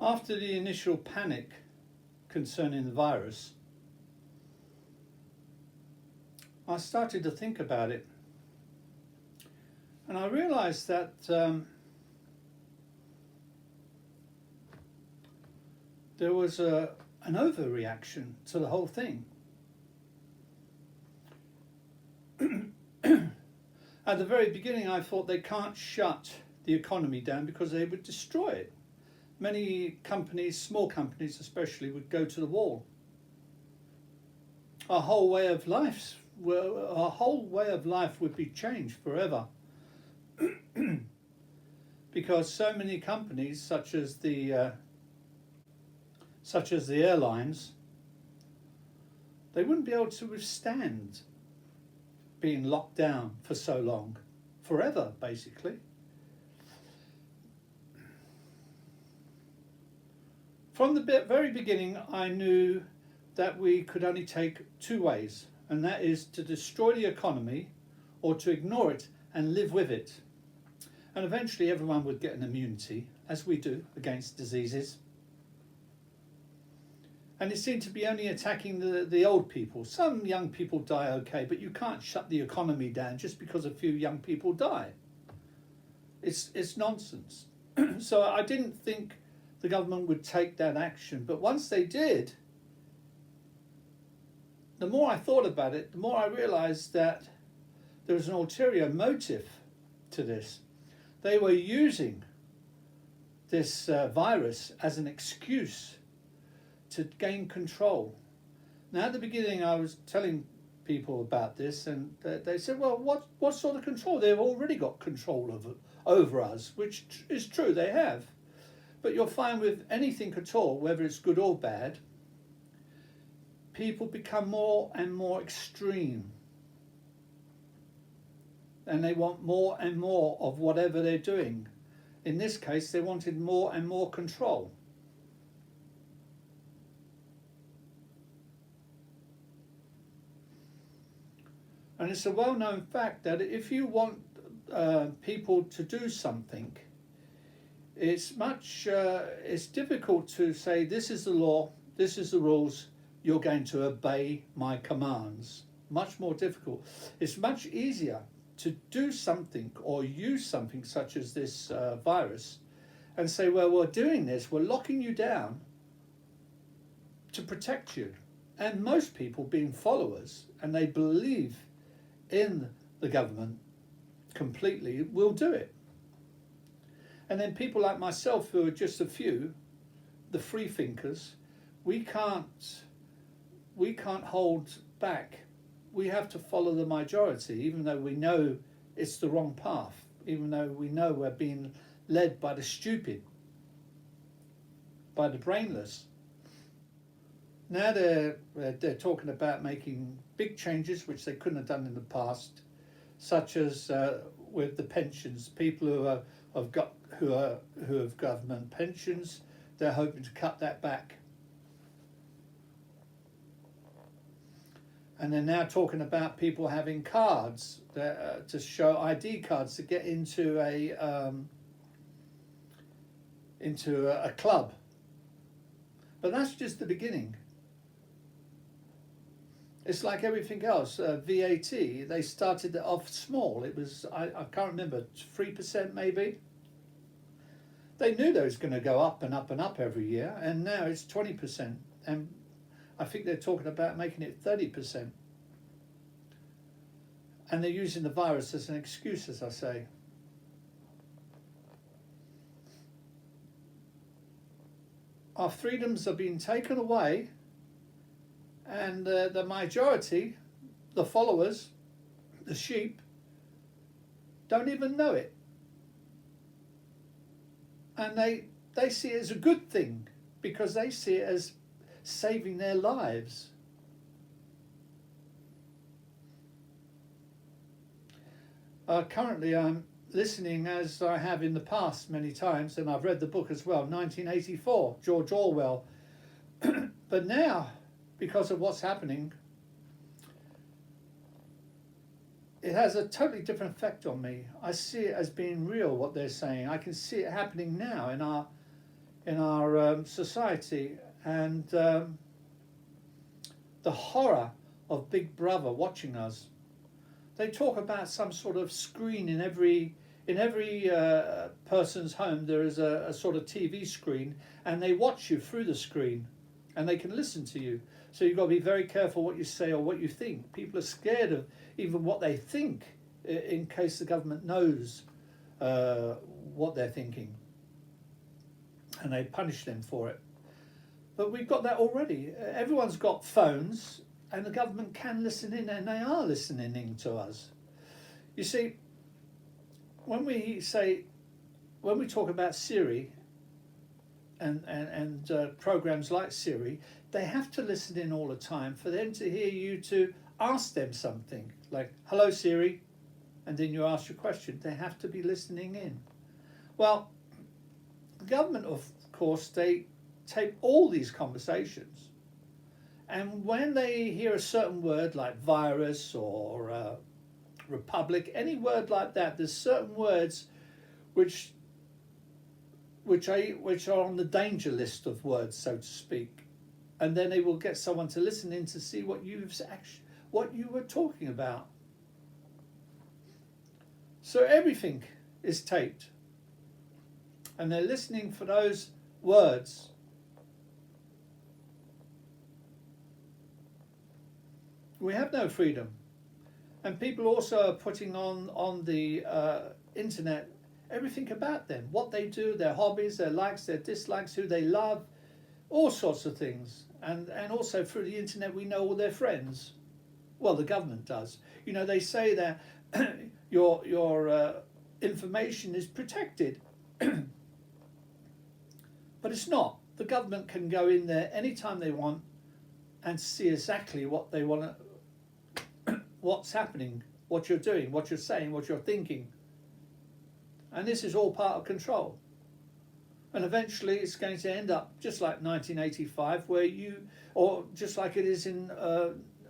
After the initial panic concerning the virus, I started to think about it, and I realised that there was an overreaction to the whole thing. At the very beginning, I thought they can't shut the economy down because they would destroy it. Many companies, small companies especially, would go to the wall. Our whole way of life would be changed forever, because so many companies, such as the airlines, they wouldn't be able to withstand being locked down for so long, forever, basically. From the very beginning, I knew that we could only take two ways, and that is to destroy the economy or to ignore it and live with it. And eventually everyone would get an immunity, as we do, against diseases. And it seemed to be only attacking the old people. Some young people die okay, but you can't shut the economy down just because a few young people die. It's nonsense. So I didn't think the government would take that action. But once they did, the more I thought about it, the more I realised that there was an ulterior motive to this. They were using this virus as an excuse to gain control. Now, at the beginning, I was telling people about this, and they said, well, what sort of control? They've already got control over us, which is true, they have. But you'll find with anything at all, whether it's good or bad, people become more and more extreme. And they want more and more of whatever they're doing. In this case, they wanted more and more control. And it's a well-known fact that if you want people to do something, it's difficult to say, this is the law, this is the rules, you're going to obey my commands. Much more difficult. It's much easier to do something or use something such as this virus and say, well, we're doing this, we're locking you down to protect you. And most people, being followers, and they believe in the government completely, will do it. And then people like myself, who are just a few, the free thinkers, we can't hold back. We have to follow the majority, even though we know it's the wrong path, even though we know we're being led by the stupid, by the brainless. Now they're talking about making big changes, which they couldn't have done in the past, such as with the pensions. People who have government pensions, they're hoping to cut that back. And they're now talking about people having cards to show ID cards to get into a club. But that's just the beginning. It's like everything else. VAT, they started it off small. It was, I can't remember, 3% maybe. They knew they was going to go up and up and up every year, and now it's 20%. And I think they're talking about making it 30%. And they're using the virus as an excuse, as I say. Our freedoms are being taken away, and the majority, the followers, the sheep, don't even know it. And they see it as a good thing, because they see it as saving their lives. Currently I'm listening, as I have in the past many times, and I've read the book as well, 1984, George Orwell. But now, because of what's happening, it has a totally different effect on me. I see it as being real, what they're saying. I can see it happening now in our society, and the horror of Big Brother watching us. They talk about some sort of screen in every person's home. There is a sort of TV screen, and they watch you through the screen, and they can listen to you. So you've got to be very careful what you say or what you think. People are scared of even what they think in case the government knows what they're thinking, and they punish them for it. But we've got that already. Everyone's got phones, and the government can listen in, and they are listening in to us. You see, when we talk about Siri and programs like Siri, they have to listen in all the time for them to hear you to ask them something like, "Hello Siri," and then you ask your question. They have to be listening in. Well, the government, of course, they tape all these conversations, and when they hear a certain word like virus or republic, any word like that, there's certain words which are on the danger list of words, so to speak, and then they will get someone to listen in to see what you were talking about. So everything is taped, and they're listening for those words. We have no freedom. And people also are putting on the internet everything about them, what they do, their hobbies, their likes, their dislikes, who they love, all sorts of things. And also through the internet we know all their friends. Well, the government does. You know, they say that your information is protected. But it's not. The government can go in there anytime they want and see exactly what they want to, what's happening, what you're doing, what you're saying, what you're thinking. And this is all part of control. And eventually it's going to end up just like 1985, or just like it is in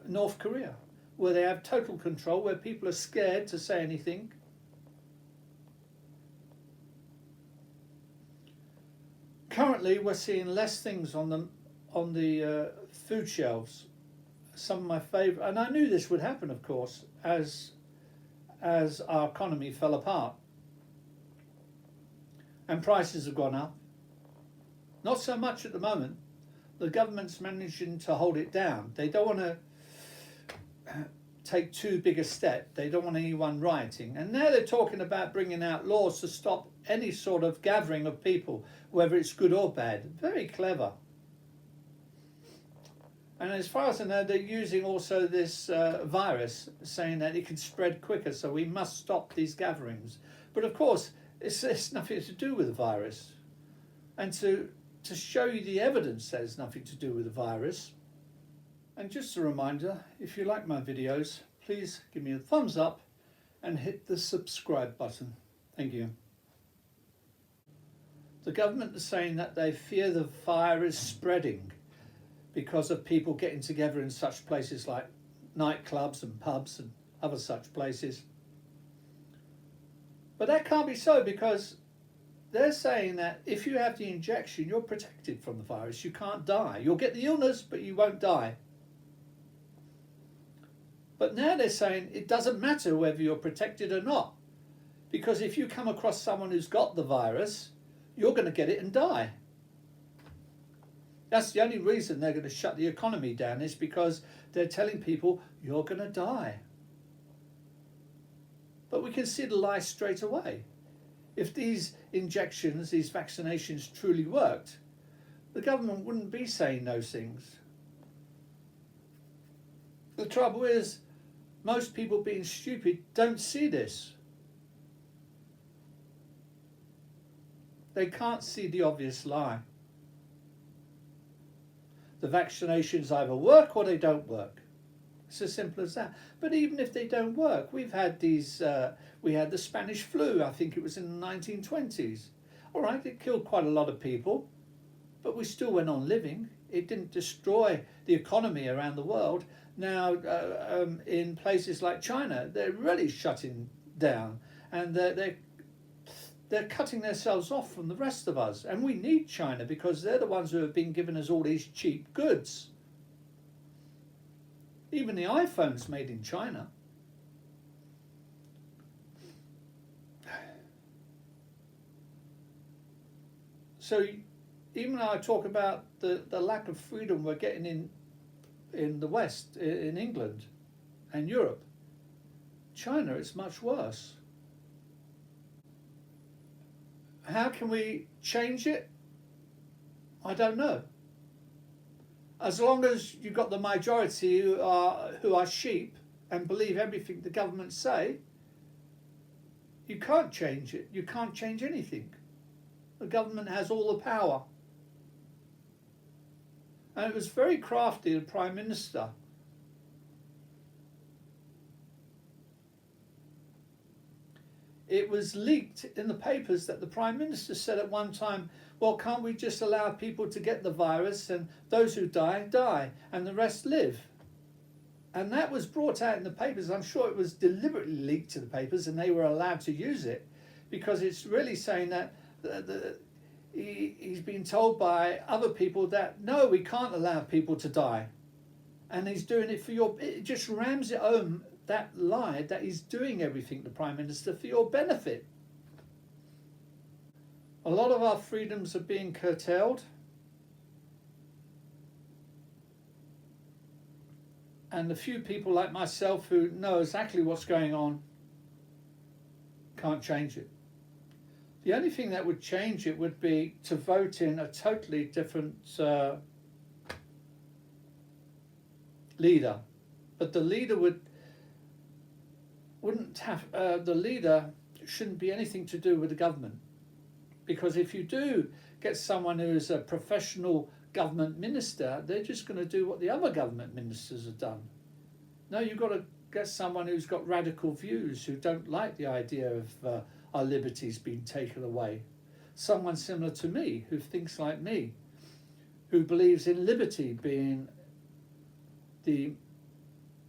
North Korea, where they have total control, where people are scared to say anything. Currently, we're seeing less things on the food shelves. Some of my favourite, and I knew this would happen, of course, as our economy fell apart, and prices have gone up. Not so much at the moment. The government's managing to hold it down. They don't want to take too big a step. They don't want anyone rioting. And now they're talking about bringing out laws to stop any sort of gathering of people, whether it's good or bad. Very clever. And as far as I know, they're using also this virus, saying that it can spread quicker, so we must stop these gatherings. But of course, it's nothing to do with the virus. And to show you the evidence that it's nothing to do with the virus. And just a reminder, if you like my videos, please give me a thumbs up and hit the subscribe button. Thank you. The government is saying that they fear the virus spreading because of people getting together in such places like nightclubs and pubs and other such places. But that can't be so, because they're saying that if you have the injection, you're protected from the virus. You can't die. You'll get the illness, but you won't die. But now they're saying it doesn't matter whether you're protected or not, because if you come across someone who's got the virus, you're going to get it and die. That's the only reason they're going to shut the economy down, is because they're telling people you're going to die. But we can see the lie straight away. If these injections, these vaccinations truly worked, the government wouldn't be saying those things. The trouble is, most people being stupid don't see this. They can't see the obvious lie. The vaccinations either work or they don't work. It's as simple as that. But even if they don't work, we've had these, we had the Spanish flu, I think it was in the 1920s. All right, it killed quite a lot of people, but we still went on living. It didn't destroy the economy around the world. Now, in places like China, they're really shutting down, and they're cutting themselves off from the rest of us. And we need China because they're the ones who have been giving us all these cheap goods. Even the iPhone's made in China. So even though I talk about the lack of freedom we're getting in the West, in England and Europe, China is much worse. How can we change it? I don't know. As long as you've got the majority who are sheep and believe everything the government say, you can't change it. You can't change anything. The government has all the power. And it was very crafty, the Prime Minister. It was leaked in the papers that the Prime Minister said at one time, well, can't we just allow people to get the virus and those who die, die, and the rest live? And that was brought out in the papers. I'm sure it was deliberately leaked to the papers and they were allowed to use it, because it's really saying that he's been told by other people that, no, we can't allow people to die. And he's doing it it just rams it home, that lie, that he's doing everything, the Prime Minister, for your benefit. A lot of our freedoms are being curtailed. And the few people like myself who know exactly what's going on can't change it. The only thing that would change it would be to vote in a totally different leader. But the leader wouldn't have the leader shouldn't be anything to do with the government, because if you do get someone who is a professional government minister, they're just going to do what the other government ministers have done. No, you've got to get someone who's got radical views, who don't like the idea of our liberties being taken away. Someone similar to me, who thinks like me, who believes in liberty being the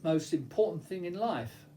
most important thing in life.